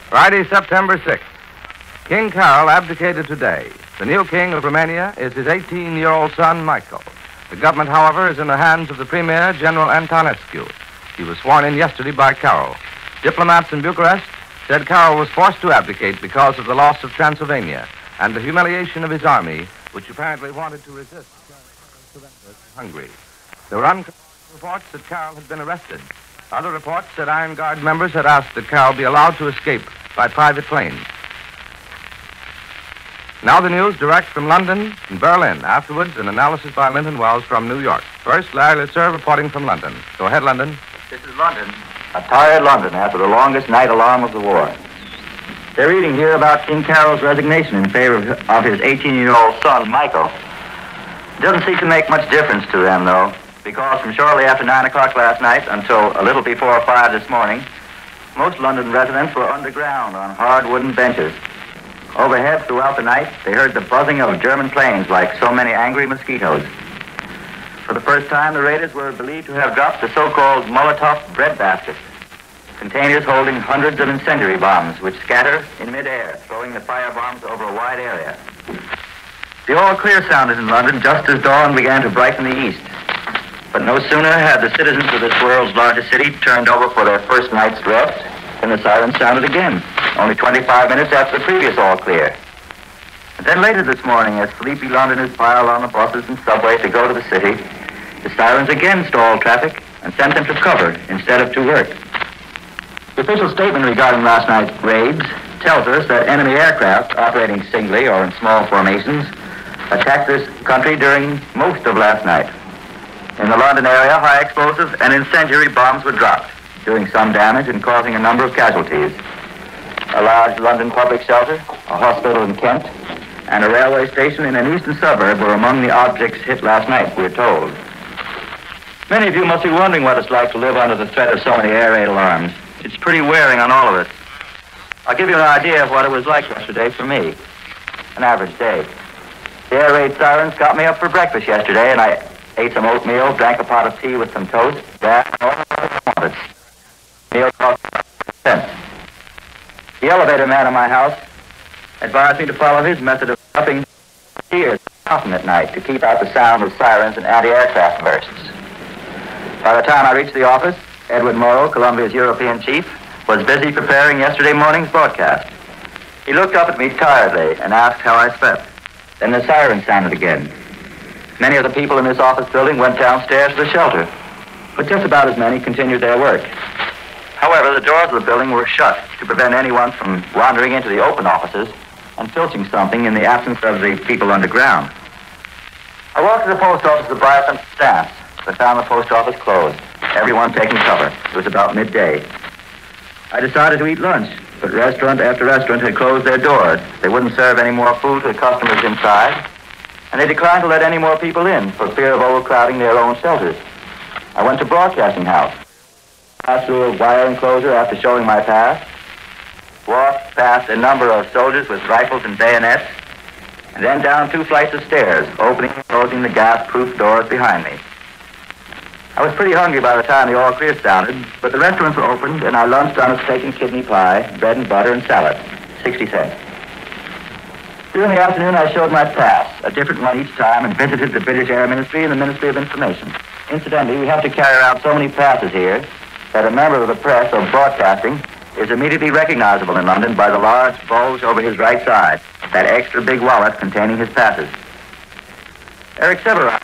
Friday, September 6th. King Carol abdicated today. The new King of Romania is his 18-year-old son, Michael. The government, however, is in the hands of the Premier, General Antonescu. He was sworn in yesterday by Carol. Diplomats in Bucharest said Carol was forced to abdicate because of the loss of Transylvania and the humiliation of his army, which apparently wanted to resist Hungary. There were unconfirmed reports that Carol had been arrested. Other reports said Iron Guard members had asked that Carol be allowed to escape by private plane. Now the news direct from London and Berlin. Afterwards, an analysis by Linton Wells from New York. First, Larry Litzer reporting from London. Go ahead, London. This is London. A tired London after the longest night alarm of the war. They're reading here about King Carol's resignation in favor of his 18-year-old son, Michael. It doesn't seem to make much difference to them, though, because from shortly after 9 o'clock last night until a little before 5 this morning, most London residents were underground on hard wooden benches. Overhead throughout the night, they heard the buzzing of German planes like so many angry mosquitoes. For the first time, the raiders were believed to have dropped the so-called Molotov breadbasket, containers holding hundreds of incendiary bombs which scatter in midair, throwing the firebombs over a wide area. The all clear sounded in London just as dawn began to brighten the east. But no sooner had the citizens of this world's largest city turned over for their first night's rest than the siren sounded again, only 25 minutes after the previous all clear. And then later this morning, as sleepy Londoners piled on the buses and subways to go to the city, the sirens again stalled traffic and sent them to cover instead of to work. The official statement regarding last night's raids tells us that enemy aircraft operating singly or in small formations attacked this country during most of last night. In the London area, high explosive and incendiary bombs were dropped, doing some damage and causing a number of casualties. A large London public shelter, a hospital in Kent, and a railway station in an eastern suburb were among the objects hit last night, we're told. Many of you must be wondering what it's like to live under the threat of so many air raid alarms. It's pretty wearing on all of us. I'll give you an idea of what it was like yesterday for me. An average day. The air raid sirens got me up for breakfast yesterday, and I ate some oatmeal, drank a pot of tea with some toast, that and all I wanted. Meal cost 5 cents. The elevator man in my house advised me to follow his method of stuffing ears often at night to keep out the sound of sirens and anti-aircraft bursts. By the time I reached the office, Edward Morrow, Columbia's European chief, was busy preparing yesterday morning's broadcast. He looked up at me tiredly and asked how I slept. Then the siren sounded again. Many of the people in this office building went downstairs to the shelter, but just about as many continued their work. However, the doors of the building were shut to prevent anyone from wandering into the open offices and filching something in the absence of the people underground. I walked to the post office to buy some stamps, but found the post office closed, everyone taking cover. It was about midday. I decided to eat lunch, but restaurant after restaurant had closed their doors. They wouldn't serve any more food to the customers inside, and they declined to let any more people in for fear of overcrowding their own shelters. I went to Broadcasting House, passed through a wire enclosure after showing my pass, walked past a number of soldiers with rifles and bayonets, and then down 2 flights of stairs, opening and closing the gas-proof doors behind me. I was pretty hungry by the time the all clear sounded, but the restaurants were opened, and I lunched on a steak and kidney pie, bread and butter, and salad, 60 cents. During the afternoon, I showed my pass, a different one each time, and visited the British Air Ministry and the Ministry of Information. Incidentally, we have to carry around so many passes here that a member of the press or broadcasting is immediately recognizable in London by the large bulge over his right side, that extra big wallet containing his passes. Eric Severin,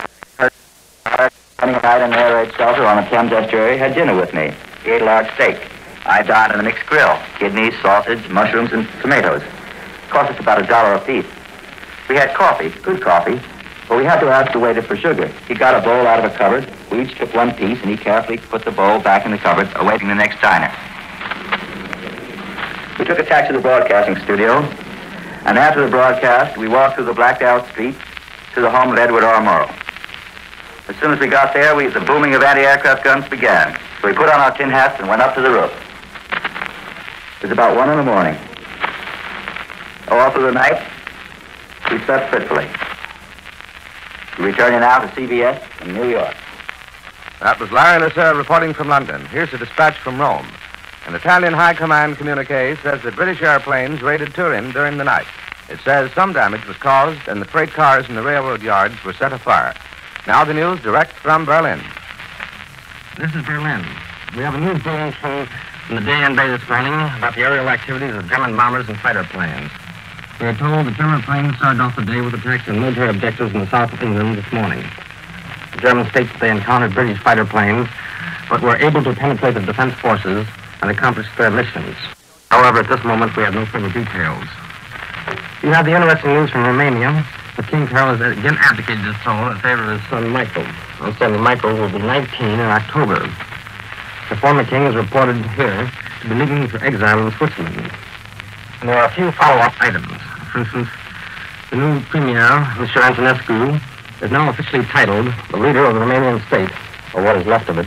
spending a night in an air raid shelter on the Thames estuary, had dinner with me. He ate a large steak. I dined on a mixed grill, kidneys, sausage, mushrooms, and tomatoes. It cost us about $1 apiece. We had coffee, good coffee, but we had to ask the waiter for sugar. He got a bowl out of a cupboard. We each took one piece, and he carefully put the bowl back in the cupboard, awaiting the next diner. We took a taxi to the broadcasting studio, and after the broadcast, we walked through the blacked-out streets to the home of Edward R. Morrow. As soon as we got there, the booming of anti-aircraft guns began. So we put on our tin hats and went up to the roof. It was about 1 in the morning. All through the night, we slept fitfully. We return you now to CBS in New York. That was Larry Litzer reporting from London. Here's a dispatch from Rome. An Italian high command communique says that British airplanes raided Turin during the night. It says some damage was caused and the freight cars in the railroad yards were set afire. Now the news direct from Berlin. This is Berlin. We have a news bulletin from the day this morning about the aerial activities of German bombers and fighter planes. We are told the German planes started off the day with attacks on military objectives in the south of England this morning. The Germans state that they encountered British fighter planes, but were able to penetrate the defense forces and accomplish their missions. However, at this moment, we have no further details. You have the interesting news from Romania that King Carol has again abdicated his throne in favor of his son Michael. Our son Michael will be 19 in October. The former king is reported here to be leaving for exile in Switzerland. And there are a few follow-up items. For instance, the new premier, Mr. Antonescu, is now officially titled the leader of the Romanian state, or what is left of it.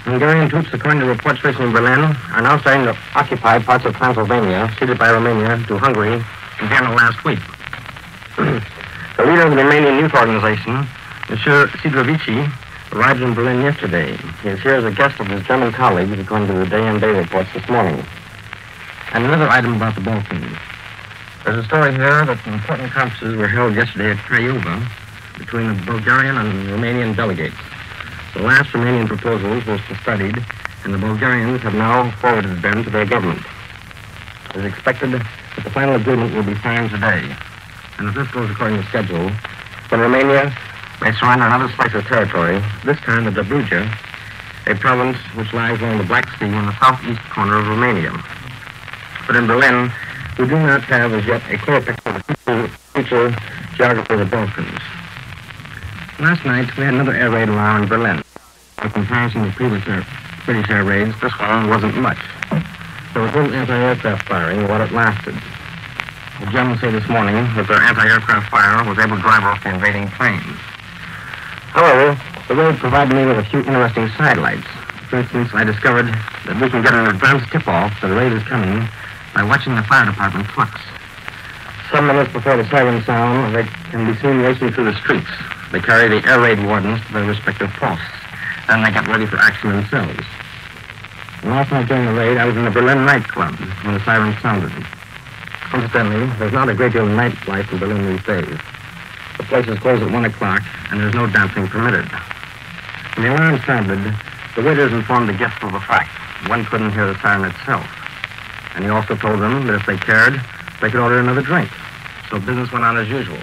Hungarian troops, according to reports reaching in Berlin, are now starting to occupy parts of Transylvania, ceded by Romania to Hungary in Vienna last week. The leader of the Romanian youth organization, Monsieur Sidrovici, arrived in Berlin yesterday. He is here as a guest of his German colleagues, according to the day reports this morning. And another item about the Balkans. There's a story here that some important conferences were held yesterday at Craiova between the Bulgarian and Romanian delegates. The last Romanian proposals were studied, and the Bulgarians have now forwarded them to their government. It is expected that the final agreement will be signed today. And if this goes according to schedule, then Romania may surrender another slice of territory, this time the Dobruja, a province which lies along the Black Sea in the southeast corner of Romania. But in Berlin, we do not have as yet a clear picture of the future geography of the Balkans. Last night, we had another air raid around Berlin. In comparison to previous British air raids, this one wasn't much. There was little anti-aircraft firing while it lasted. The Germans say this morning that their anti-aircraft fire was able to drive off the invading planes. However, the raid provided me with a few interesting sidelights. For instance, I discovered that we can get an advance tip-off that a raid is coming by watching the fire department trucks. Some minutes before the siren sound, they can be seen racing through the streets. They carry the air raid wardens to their respective posts. Then they get ready for action themselves. And last night during the raid, I was in the Berlin nightclub when the siren sounded. Incidentally, there's not a great deal of nightlife in Berlin these days. The place is closed at 1 o'clock, and there's no dancing permitted. When the alarm sounded, the waiters informed the guests of the fact. One couldn't hear the siren itself. And he also told them that if they cared, they could order another drink. So business went on as usual,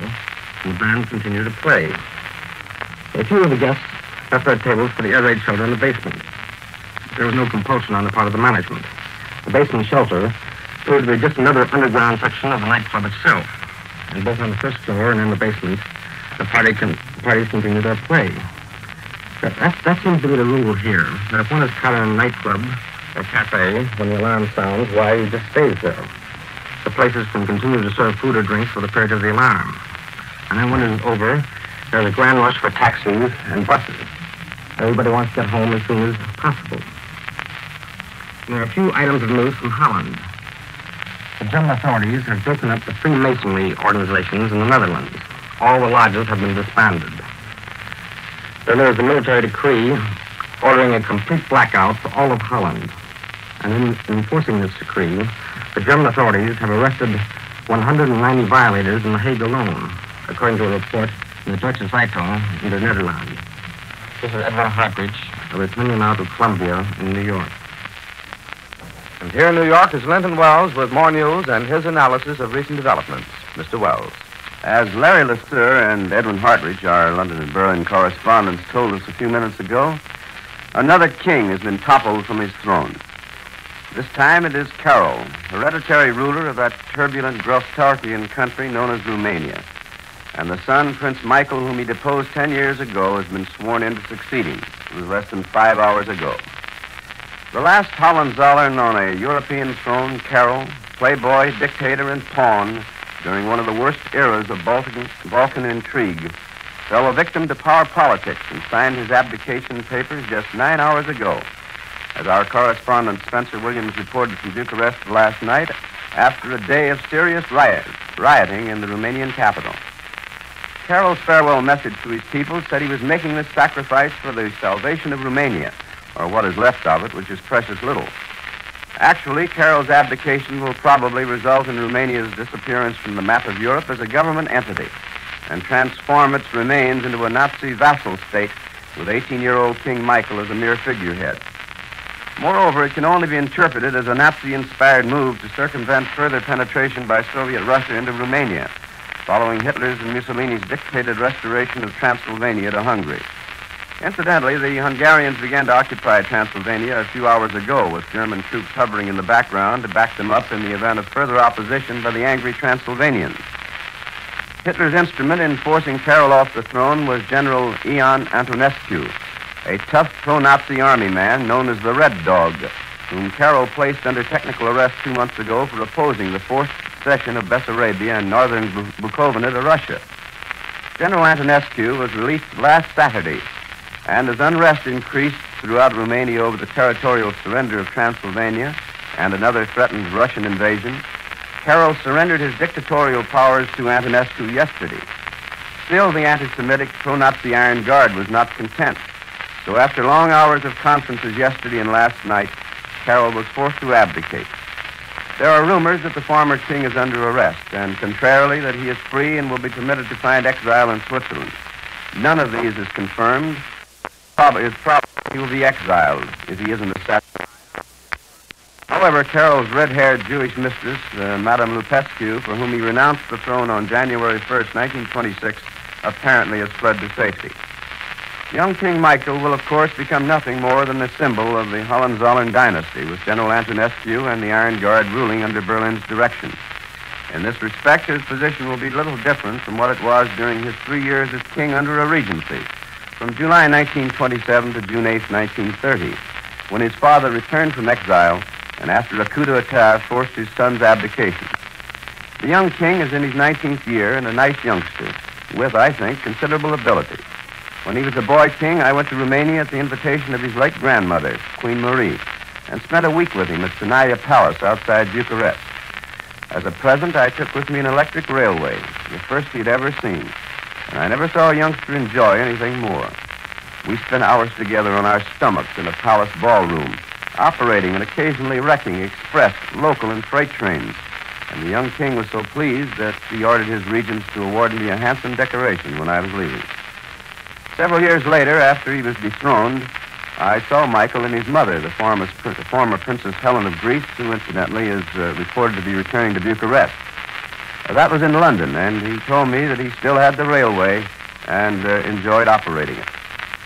and the band continued to play. A few of the guests left their tables for the air raid shelter in the basement. There was no compulsion on the part of the management. The basement shelter proved to be just another underground section of the nightclub itself. And both on the first floor and in the basement, the parties continue their play. That seems to be the rule here, that if one is caught in a nightclub or cafe when the alarm sounds, why, he just stays there. The places can continue to serve food or drinks for the period of the alarm. And then when it is over, there's a grand rush for taxis and buses. Everybody wants to get home as soon as possible. There are a few items of news from Holland. The German authorities have broken up the Freemasonry organizations in the Netherlands. All the lodges have been disbanded. Then there is a military decree ordering a complete blackout for all of Holland. And in enforcing this decree, the German authorities have arrested 190 violators in The Hague alone, according to a report in the Deutsche Zeitung in the Netherlands. This is Edwin Hartridge, returning now to Columbia in New York. And here in New York is Linton Wells with more news and his analysis of recent developments. Mr. Wells. As Larry Lester and Edwin Hartridge, our London and Berlin correspondents, told us a few minutes ago, another king has been toppled from his throne. This time it is Carol, hereditary ruler of that turbulent Grostarchian country known as Romania. And the son, Prince Michael, whom he deposed 10 years ago, has been sworn in to succeed him. It was less than 5 hours ago. The last Hohenzollern on a European throne, Carol, playboy, dictator, and pawn, during one of the worst eras of Balkan intrigue, fell a victim to power politics and signed his abdication papers just 9 hours ago. As our correspondent Spencer Williams reported from Bucharest last night, after a day of serious rioting in the Romanian capital. Carol's farewell message to his people said he was making this sacrifice for the salvation of Romania, or what is left of it, which is precious little. Actually, Carol's abdication will probably result in Romania's disappearance from the map of Europe as a government entity and transform its remains into a Nazi vassal state with 18-year-old King Michael as a mere figurehead. Moreover, it can only be interpreted as a Nazi-inspired move to circumvent further penetration by Soviet Russia into Romania, following Hitler's and Mussolini's dictated restoration of Transylvania to Hungary. Incidentally, the Hungarians began to occupy Transylvania a few hours ago, with German troops hovering in the background to back them up in the event of further opposition by the angry Transylvanians. Hitler's instrument in forcing Carol off the throne was General Ion Antonescu, a tough pro-Nazi army man known as the Red Dog, whom Carol placed under technical arrest 2 months ago for opposing the forced cession of Bessarabia and northern Bukovina to Russia. General Antonescu was released last Saturday, and as unrest increased throughout Romania over the territorial surrender of Transylvania and another threatened Russian invasion, Carol surrendered his dictatorial powers to Antonescu yesterday. Still, the anti-Semitic pro-Nazi Iron Guard was not content. So after long hours of conferences yesterday and last night, Carol was forced to abdicate. There are rumors that the former king is under arrest, and contrarily that he is free and will be permitted to find exile in Switzerland. None of these is confirmed. It's probable he will be exiled if he isn't assassinated. However, Carol's red-haired Jewish mistress, Madame Lupescu, for whom he renounced the throne on January 1st, 1926, apparently has fled to safety. Young King Michael will, of course, become nothing more than a symbol of the Hohenzollern dynasty, with General Antonescu and the Iron Guard ruling under Berlin's direction. In this respect, his position will be little different from what it was during his 3 years as king under a regency, from July 1927 to June 8, 1930, when his father returned from exile and after a coup d'etat forced his son's abdication. The young king is in his 19th year and a nice youngster, with, I think, considerable ability. When he was a boy king, I went to Romania at the invitation of his late grandmother, Queen Marie, and spent a week with him at Sinaia Palace outside Bucharest. As a present, I took with me an electric railway, the first he'd ever seen, and I never saw a youngster enjoy anything more. We spent hours together on our stomachs in a palace ballroom, operating and occasionally wrecking express, local, and freight trains, and the young king was so pleased that he ordered his regents to award me a handsome decoration when I was leaving. Several years later, after he was dethroned, I saw Michael and his mother, the former Princess Helen of Greece, who incidentally is reported to be returning to Bucharest. That was in London, and he told me that he still had the railway and enjoyed operating it.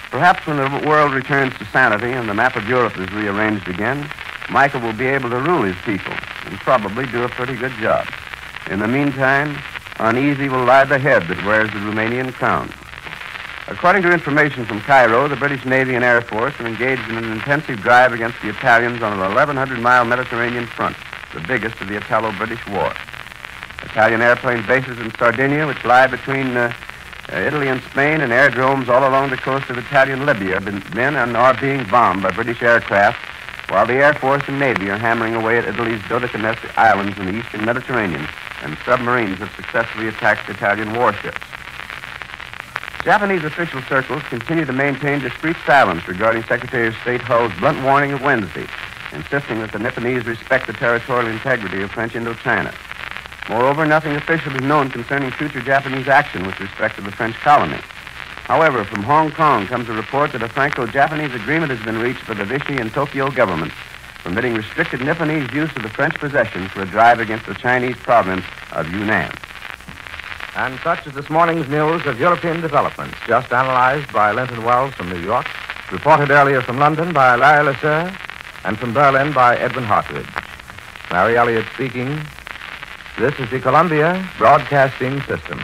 Perhaps when the world returns to sanity and the map of Europe is rearranged again, Michael will be able to rule his people and probably do a pretty good job. In the meantime, uneasy will lie the head that wears the Romanian crown. According to information from Cairo, the British Navy and Air Force are engaged in an intensive drive against the Italians on an 1,100-mile Mediterranean front, the biggest of the Italo-British War. Italian airplane bases in Sardinia, which lie between Italy and Spain, and airdromes all along the coast of Italian Libya have been and are being bombed by British aircraft, while the Air Force and Navy are hammering away at Italy's Dodecanese Islands in the eastern Mediterranean, and submarines have successfully attacked Italian warships. Japanese official circles continue to maintain discreet silence regarding Secretary of State Hull's blunt warning of Wednesday, insisting that the Nipponese respect the territorial integrity of French Indochina. Moreover, nothing official is known concerning future Japanese action with respect to the French colony. However, from Hong Kong comes a report that a Franco-Japanese agreement has been reached by the Vichy and Tokyo governments, permitting restricted Nipponese use of the French possessions for a drive against the Chinese province of Yunnan. And such is this morning's news of European developments, just analyzed by Linton Wells from New York, reported earlier from London by Larry Lasser, and from Berlin by Edwin Hartridge. Larry Elliott speaking. This is the Columbia Broadcasting System.